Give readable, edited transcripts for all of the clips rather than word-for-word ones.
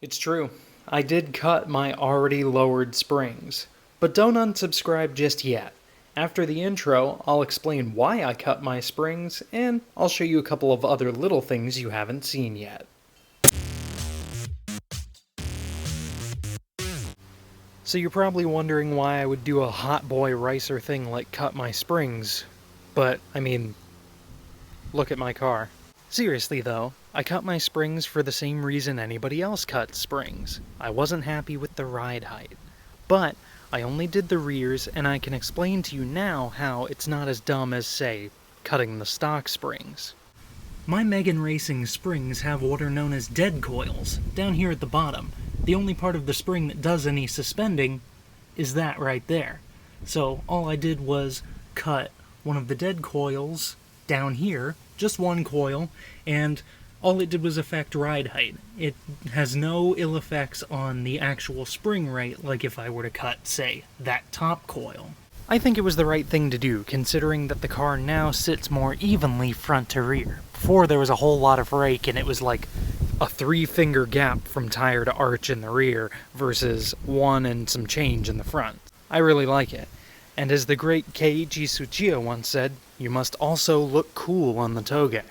It's true. I did cut my already lowered springs. But don't unsubscribe just yet. After the intro, I'll explain why I cut my springs, and I'll show you a couple of other little things you haven't seen yet. So you're probably wondering why I would do a hot boy racer thing like cut my springs. But, I mean, look at my car. Seriously though, I cut my springs for the same reason anybody else cuts springs. I wasn't happy with the ride height. But I only did the rears, and I can explain to you now how it's not as dumb as, say, cutting the stock springs. My Megan Racing springs have what are known as dead coils, down here at the bottom. The only part of the spring that does any suspending is that right there. So all I did was cut one of the dead coils down here, just one coil, and all it did was affect ride height. It has no ill effects on the actual spring rate, like if I were to cut, say, that top coil. I think it was the right thing to do, considering that the car now sits more evenly front to rear. Before there was a whole lot of rake, and it was like a 3-finger gap from tire to arch in the rear, versus 1 and some change in the front. I really like it. And as the great Keiichi Tsuchiya once said, you must also look cool on the toge.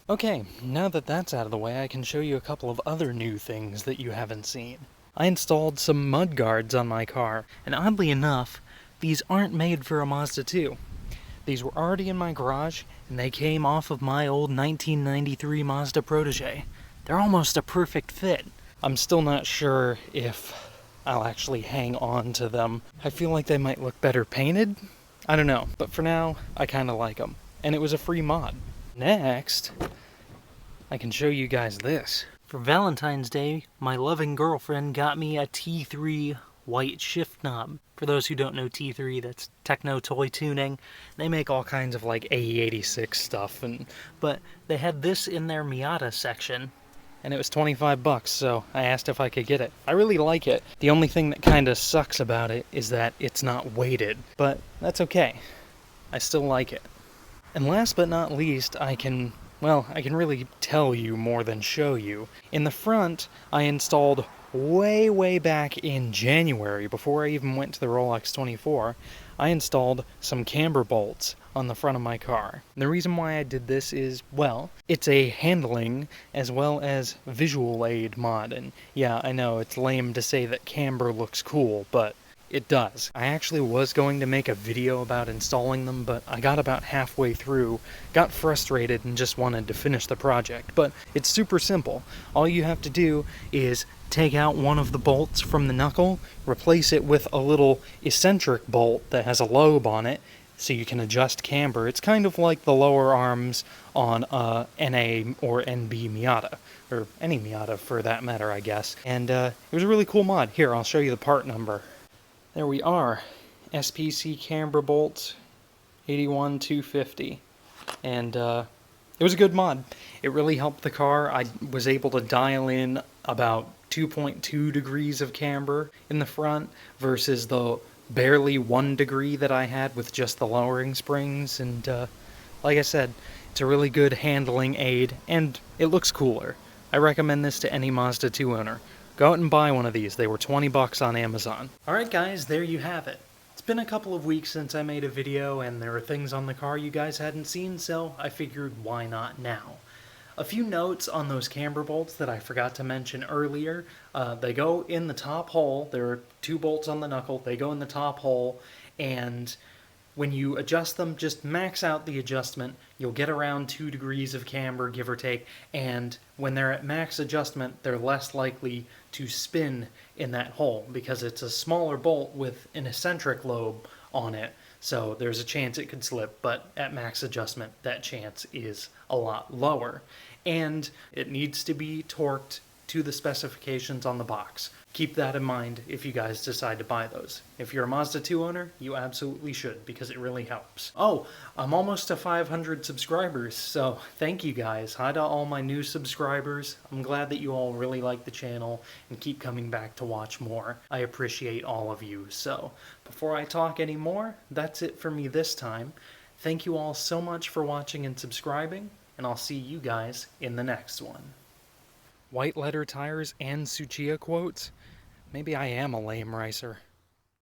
Okay, now that that's out of the way, I can show you a couple of other new things that you haven't seen. I installed some mud guards on my car, and oddly enough, these aren't made for a Mazda2. These were already in my garage, and they came off of my old 1993 Mazda Protege. They're almost a perfect fit. I'm still not sure if I'll actually hang on to them. I feel like they might look better painted? I don't know, but for now, I kinda like them. And it was a free mod. Next, I can show you guys this. For Valentine's Day, my loving girlfriend got me a T3 white shift knob. For those who don't know T3, that's Techno Toy Tuning. They make all kinds of like AE86 stuff, but they had this in their Miata section, and it was $25, so I asked if I could get it. I really like it. The only thing that kinda sucks about it is that it's not weighted, but that's okay. I still like it. And last but not least, I can really tell you more than show you. In the front, I installed way back in January, before I even went to the Rolex 24, I installed some camber bolts on the front of my car. And the reason why I did this is, well, it's a handling as well as visual aid mod. And yeah, I know it's lame to say that camber looks cool, but it does. I actually was going to make a video about installing them, but I got about halfway through, got frustrated, and just wanted to finish the project. But it's super simple. All you have to do is take out one of the bolts from the knuckle, replace it with a little eccentric bolt that has a lobe on it, so you can adjust camber. It's kind of like the lower arms on a NA or NB Miata, or any Miata for that matter, I guess. And it was a really cool mod. Here, I'll show you the part number. There we are, SPC camber bolts, 81250, and it was a good mod. It really helped the car. I was able to dial in about 2.2 degrees of camber in the front versus the barely 1 degree that I had with just the lowering springs, and like I said, it's a really good handling aid, and it looks cooler. I recommend this to any Mazda 2 owner. Go out and buy one of these. They were $20 on Amazon. Alright guys, there you have it. It's been a couple of weeks since I made a video, and there were things on the car you guys hadn't seen, so I figured why not now. A few notes on those camber bolts that I forgot to mention earlier. They go in the top hole. There are 2 bolts on the knuckle. They go in the top hole, and when you adjust them, just max out the adjustment. You'll get around 2 degrees of camber, give or take, and when they're at max adjustment, they're less likely to spin in that hole because it's a smaller bolt with an eccentric lobe on it, so there's a chance it could slip, but at max adjustment, that chance is a lot lower. And it needs to be torqued to the specifications on the box. Keep that in mind if you guys decide to buy those. If you're a Mazda 2 owner, you absolutely should, because it really helps. Oh, I'm almost to 500 subscribers, so thank you guys. Hi to all my new subscribers. I'm glad that you all really like the channel and keep coming back to watch more. I appreciate all of you. So, before I talk anymore, that's it for me this time. Thank you all so much for watching and subscribing, and I'll see you guys in the next one. white letter tires and Tsuchiya quotes? Maybe I am a lame ricer.